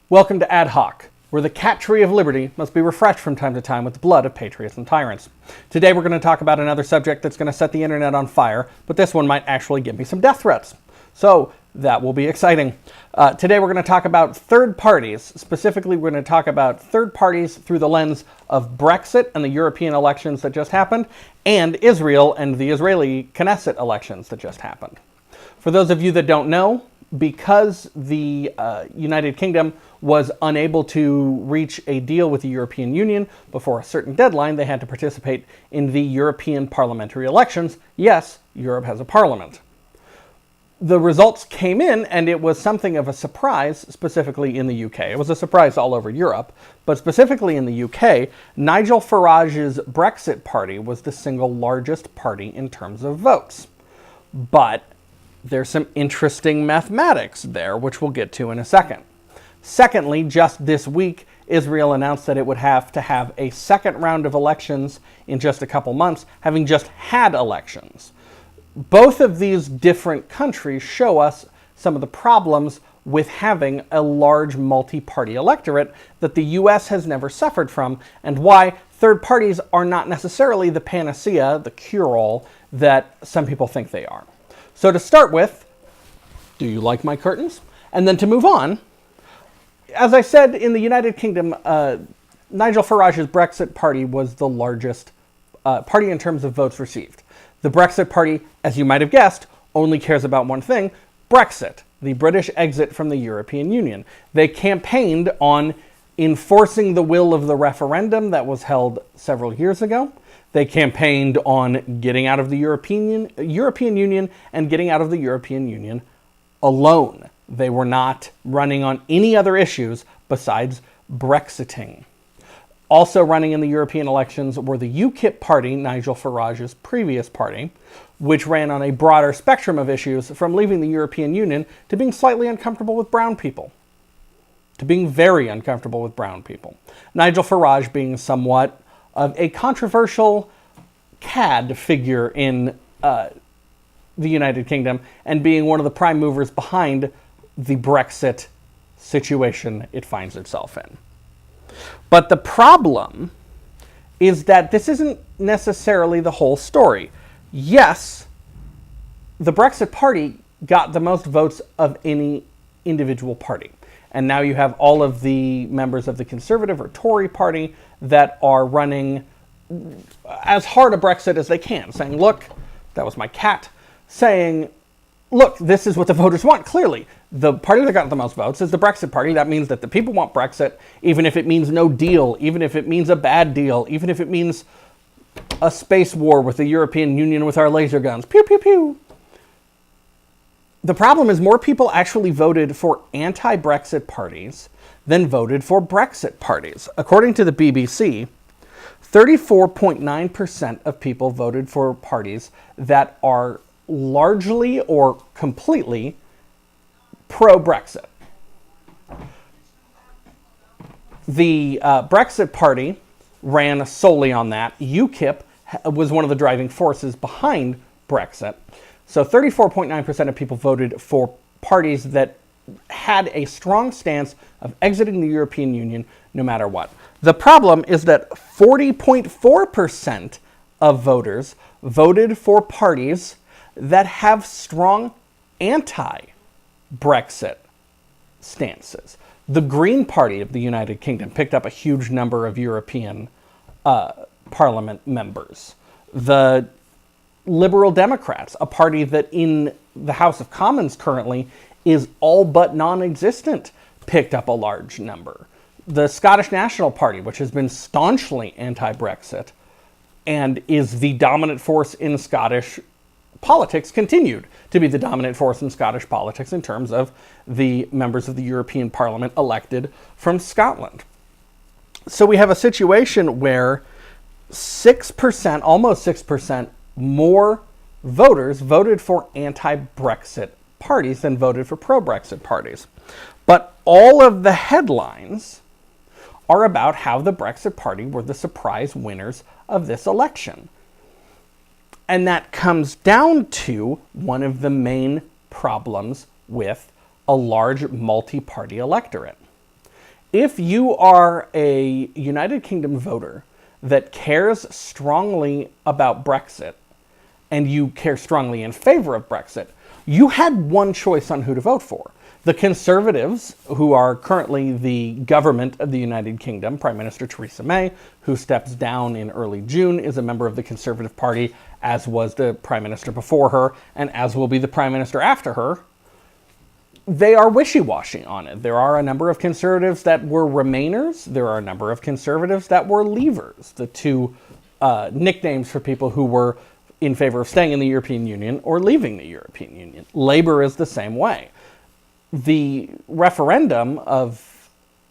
Welcome to Ad Hoc, where the cat tree of liberty must be refreshed from time to time with the blood of patriots and tyrants. Today we're going to talk about another subject that's going to set the internet on fire, but this one might actually give me some death threats. So that will be exciting. Today we're going to talk about third parties. Specifically, we're going to talk about third parties through the lens of Brexit and the European elections that just happened, and Israel and the Israeli Knesset elections that just happened. For those of you that don't know, because the United Kingdom was unable to reach a deal with the European Union before a certain deadline, they had to participate in the European Parliamentary elections. Yes, Europe has a parliament. The results came in, and it was something of a surprise, specifically in the UK. It was a surprise all over Europe, but specifically in the UK, Nigel Farage's Brexit party was the single largest party in terms of votes. But there's some interesting mathematics there, which we'll get to in a second. Secondly, just this week, Israel announced that it would have to have a second round of elections in just a couple months, having just had elections. Both of these different countries show us some of the problems with having a large multi-party electorate that the US has never suffered from, and why third parties are not necessarily the panacea, the cure-all, that some people think they are. So to start with, do you like my curtains? And then to move on, as I said, in the United Kingdom, Nigel Farage's Brexit party was the largest party in terms of votes received. The Brexit party, as you might have guessed, only cares about one thing: Brexit, the British exit from the European Union. They campaigned on enforcing the will of the referendum that was held several years ago. They campaigned on getting out of the European Union and getting out of the European Union alone. They were not running on any other issues besides Brexiting. Also running in the European elections were the UKIP party, Nigel Farage's previous party, which ran on a broader spectrum of issues, from leaving the European Union to being slightly uncomfortable with brown people, to being very uncomfortable with brown people. Nigel Farage being somewhat of a controversial cad figure in the United Kingdom, and being one of the prime movers behind the Brexit situation it finds itself in. But the problem is that this isn't necessarily the whole story. Yes, the Brexit party got the most votes of any individual party. And now you have all of the members of the Conservative or Tory party that are running as hard a Brexit as they can, saying, look, that was my cat, saying, look, this is what the voters want. Clearly, the party that got the most votes is the Brexit party. That means that the people want Brexit, even if it means no deal, even if it means a bad deal, even if it means a space war with the European Union with our laser guns. Pew, pew, pew. The problem is more people actually voted for anti-Brexit parties than voted for Brexit parties. According to the BBC, 34.9% of people voted for parties that are largely or completely pro-Brexit. The Brexit party ran solely on that. UKIP was one of the driving forces behind Brexit. So 34.9% of people voted for parties that had a strong stance of exiting the European Union no matter what. The problem is that 40.4% of voters voted for parties that have strong anti-Brexit stances. The Green Party of the United Kingdom picked up a huge number of European Parliament members. The Liberal Democrats, a party that in the House of Commons currently is all but non-existent, picked up a large number. The Scottish National Party, which has been staunchly anti-Brexit and is the dominant force in Scottish politics, continued to be the dominant force in Scottish politics in terms of the members of the European Parliament elected from Scotland. So we have a situation where 6%, almost 6%, more voters voted for anti-Brexit parties than voted for pro-Brexit parties. But all of the headlines are about how the Brexit party were the surprise winners of this election. And that comes down to one of the main problems with a large multi-party electorate. If you are a United Kingdom voter that cares strongly about Brexit, and you care strongly in favor of Brexit, you had one choice on who to vote for. The Conservatives, who are currently the government of the United Kingdom, Prime Minister Theresa May, who steps down in early June, is a member of the Conservative Party, as was the Prime Minister before her, and as will be the Prime Minister after her. They are wishy-washy on it. There are a number of Conservatives that were Remainers. There are a number of Conservatives that were Leavers, the two nicknames for people who were in favor of staying in the European Union or leaving the European Union. Labour is the same way. The referendum of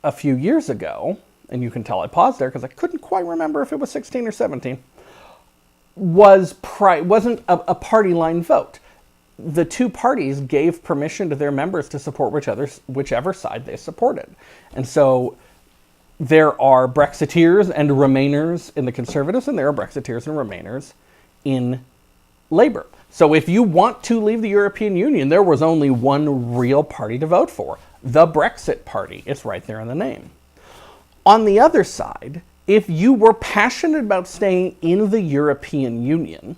a few years ago, and you can tell I paused there because I couldn't quite remember if it was 16 or 17, wasn't a party line vote. The two parties gave permission to their members to support whichever side they supported. And so there are Brexiteers and Remainers in the Conservatives, and there are Brexiteers and Remainers in Labour. So if you want to leave the European Union, there was only one real party to vote for, the Brexit Party. It's right there in the name. On the other side, if you were passionate about staying in the European Union,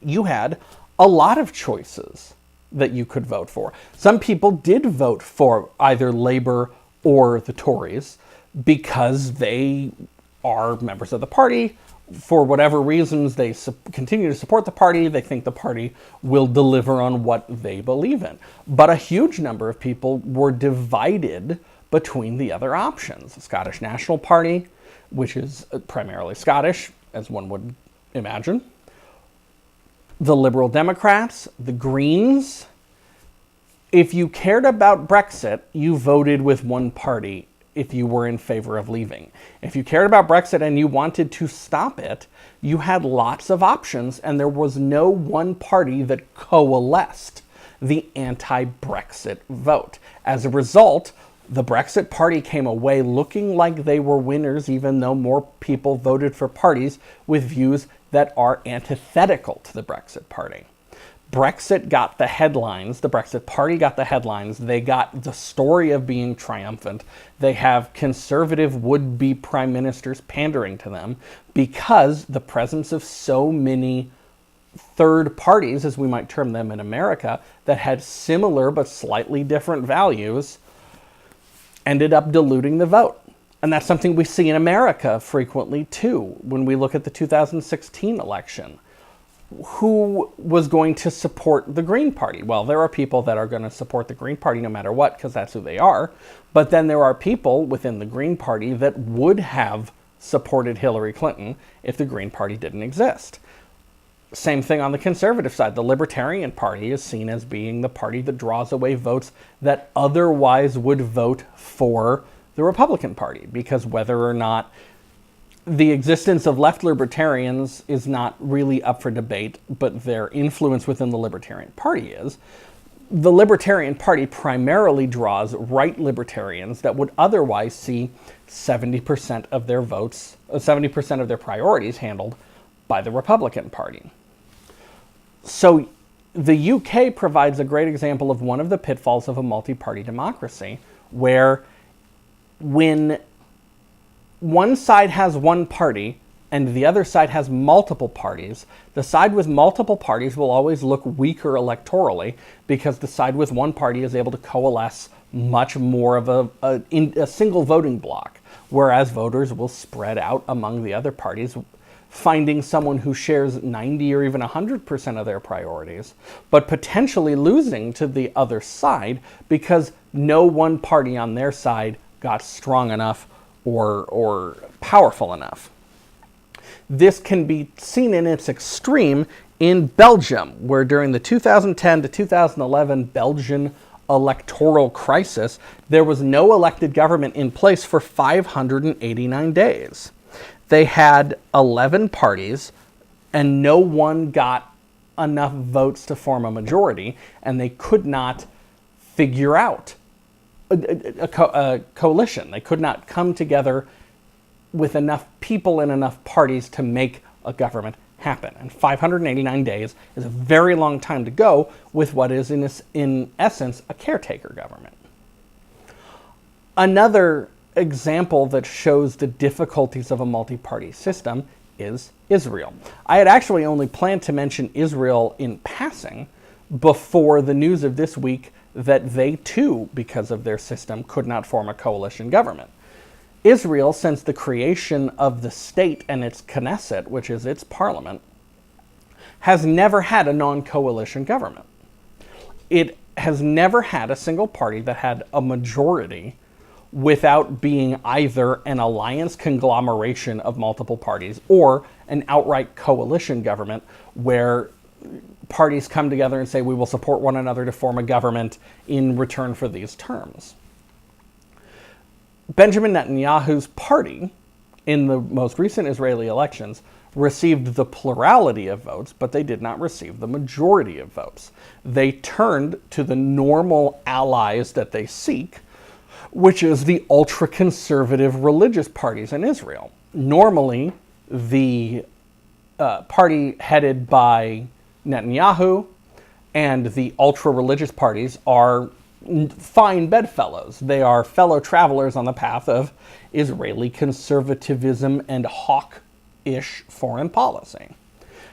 you had a lot of choices that you could vote for. Some people did vote for either Labour or the Tories because they are members of the party. For whatever reasons, they continue to support the party. They think the party will deliver on what they believe in. But a huge number of people were divided between the other options. The Scottish National Party, which is primarily Scottish, as one would imagine. The Liberal Democrats, the Greens. If you cared about Brexit, you voted with one party if you were in favor of leaving. If you cared about Brexit and you wanted to stop it, you had lots of options, and there was no one party that coalesced the anti-Brexit vote. As a result, the Brexit Party came away looking like they were winners, even though more people voted for parties with views that are antithetical to the Brexit Party. Brexit got the headlines. The Brexit Party got the headlines. They got the story of being triumphant. They have conservative would-be prime ministers pandering to them because the presence of so many third parties, as we might term them in America, that had similar but slightly different values ended up diluting the vote. And that's something we see in America frequently too. When we look at the 2016 election, who was going to support the Green Party? Well, there are people that are going to support the Green Party no matter what, because that's who they are. But then there are people within the Green Party that would have supported Hillary Clinton if the Green Party didn't exist. Same thing on the conservative side. The Libertarian Party is seen as being the party that draws away votes that otherwise would vote for the Republican Party, because whether or not the existence of left libertarians is not really up for debate, but their influence within the Libertarian Party is. The Libertarian Party primarily draws right libertarians that would otherwise see 70% of their votes, 70% of their priorities handled by the Republican Party. So the UK provides a great example of one of the pitfalls of a multi-party democracy, where when one side has one party and the other side has multiple parties, the side with multiple parties will always look weaker electorally because the side with one party is able to coalesce much more of a single voting bloc, whereas voters will spread out among the other parties, finding someone who shares 90 or even 100% of their priorities, but potentially losing to the other side because no one party on their side got strong enough or powerful enough. This can be seen in its extreme in Belgium, where during the 2010 to 2011 Belgian electoral crisis, there was no elected government in place for 589 days. They had 11 parties, and no one got enough votes to form a majority, and they could not figure out a coalition. They could not come together with enough people and enough parties to make a government happen. And 589 days is a very long time to go with what is, in essence, a caretaker government. Another example that shows the difficulties of a multi-party system is Israel. I had actually only planned to mention Israel in passing before the news of this week that they too, because of their system, could not form a coalition government. Israel, since the creation of the state and its Knesset, which is its parliament, has never had a non-coalition government. It has never had a single party that had a majority without being either an alliance conglomeration of multiple parties or an outright coalition government where parties come together and say, we will support one another to form a government in return for these terms. Benjamin Netanyahu's party, in the most recent Israeli elections, received the plurality of votes, but they did not receive the majority of votes. They turned to the normal allies that they seek, which is the ultra-conservative religious parties in Israel. Normally, the party headed by Netanyahu and the ultra-religious parties are fine bedfellows. They are fellow travelers on the path of Israeli conservatism and hawkish foreign policy.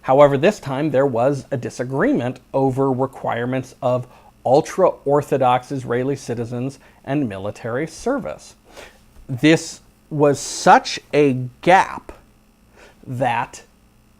However, this time there was a disagreement over requirements of ultra-Orthodox Israeli citizens and military service. This was such a gap that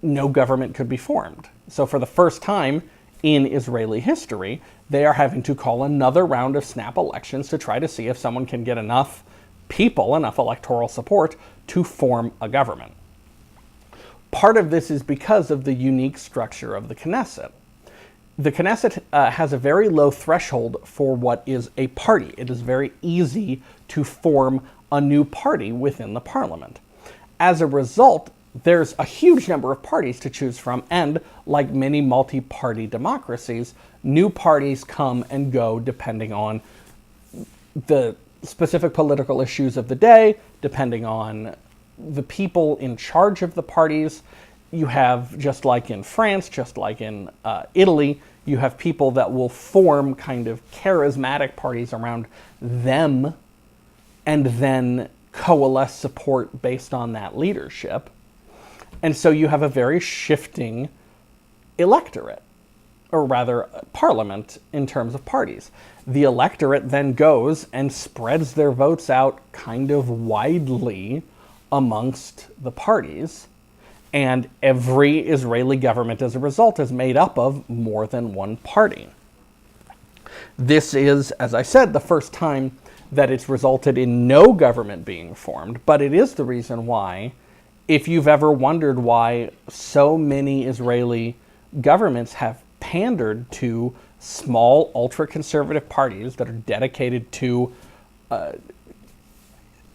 no government could be formed. So for the first time in Israeli history, they are having to call another round of snap elections to try to see if someone can get enough people, enough electoral support to form a government. Part of this is because of the unique structure of the Knesset. The Knesset has a very low threshold for what is a party. It is very easy to form a new party within the parliament. As a result, there's a huge number of parties to choose from, and like many multi-party democracies, new parties come and go depending on the specific political issues of the day, depending on the people in charge of the parties. You have, just like in France, just like in Italy, you have people that will form kind of charismatic parties around them and then coalesce support based on that leadership. And so you have a very shifting electorate, or rather parliament in terms of parties. The electorate then goes and spreads their votes out kind of widely amongst the parties, and every Israeli government as a result is made up of more than one party. This is, as I said, the first time that it's resulted in no government being formed, but it is the reason why, if you've ever wondered why so many Israeli governments have pandered to small ultra-conservative parties that are dedicated to Eretz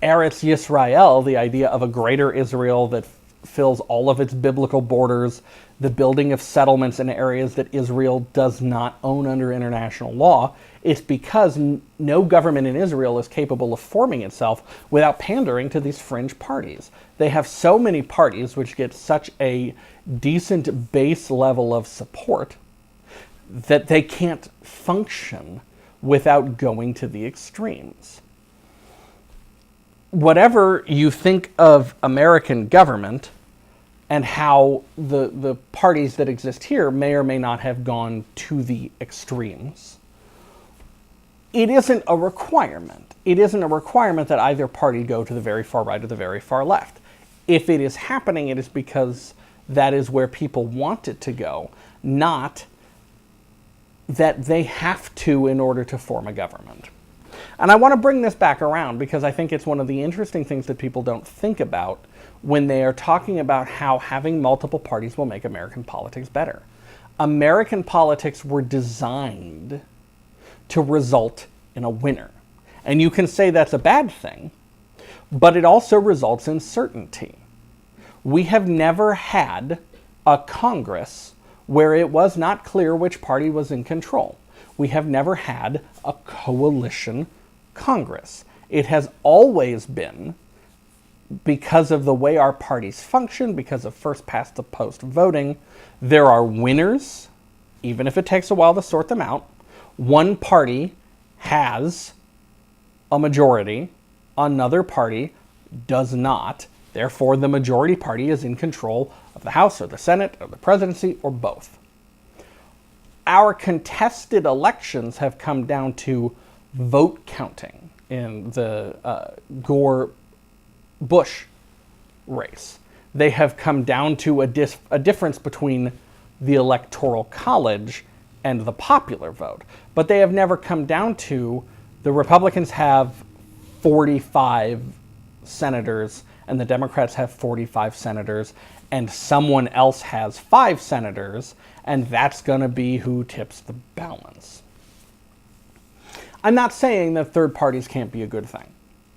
Yisrael, the idea of a greater Israel that fills all of its biblical borders, the building of settlements in areas that Israel does not own under international law, it's because no government in Israel is capable of forming itself without pandering to these fringe parties. They have so many parties which get such a decent base level of support that they can't function without going to the extremes. Whatever you think of American government and how the parties that exist here may or may not have gone to the extremes, it isn't a requirement. It isn't a requirement that either party go to the very far right or the very far left. If it is happening, it is because that is where people want it to go, not that they have to in order to form a government. And I want to bring this back around because I think it's one of the interesting things that people don't think about when they are talking about how having multiple parties will make American politics better. American politics were designed to result in a winner. And you can say that's a bad thing, but it also results in certainty. We have never had a Congress where it was not clear which party was in control. We have never had a coalition Congress. It has always been, because of the way our parties function, because of first past the post voting, there are winners, even if it takes a while to sort them out. One party has a majority, Another party does not. Therefore, the majority party is in control of the House or the Senate or the presidency or both. Our contested elections have come down to vote counting in the Gore-Bush race. They have come down to a difference between the Electoral College and the popular vote. But they have never come down to the Republicans have 45 senators and the Democrats have 45 senators and someone else has 5 senators, and that's going to be who tips the balance. I'm not saying that third parties can't be a good thing.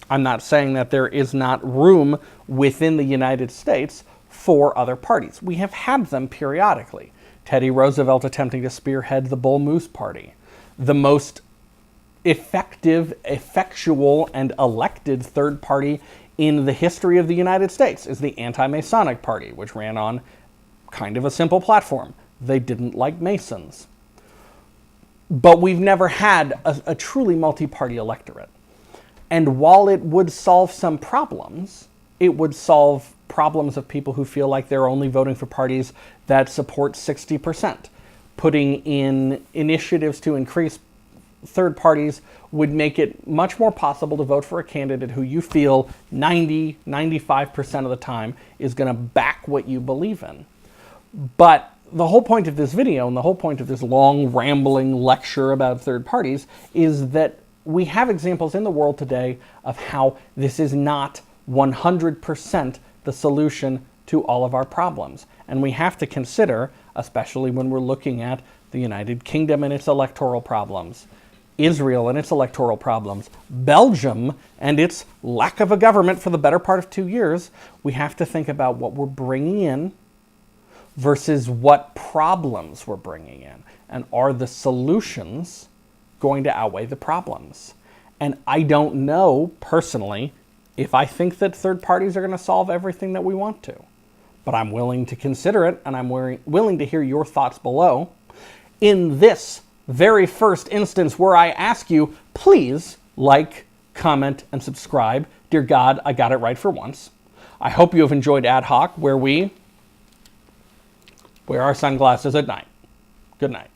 I'm not saying that there is not room within the United States for other parties. We have had them periodically. Teddy Roosevelt attempting to spearhead the Bull Moose Party. The most effectual, and elected third party in the history of the United States is the Anti-Masonic Party, which ran on kind of a simple platform. They didn't like Masons. But we've never had a truly multi-party electorate. And while it would solve some problems, it would solve problems of people who feel like they're only voting for parties that support 60%. Putting in initiatives to increase third parties would make it much more possible to vote for a candidate who you feel 95% of the time is going to back what you believe in. But the whole point of this video and the whole point of this long rambling lecture about third parties is that we have examples in the world today of how this is not 100% the solution to all of our problems. And we have to consider, especially when we're looking at the United Kingdom and its electoral problems, Israel and its electoral problems, Belgium and its lack of a government for the better part of 2 years, we have to think about what we're bringing in versus what problems we're bringing in. And are the solutions going to outweigh the problems? And I don't know, personally, if I think that third parties are going to solve everything that we want to. But I'm willing to consider it, and I'm willing to hear your thoughts below. In this very first instance where I ask you, please like, comment, and subscribe. Dear God, I got it right for once. I hope you have enjoyed Ad Hoc, where we wear our sunglasses at night. Good night.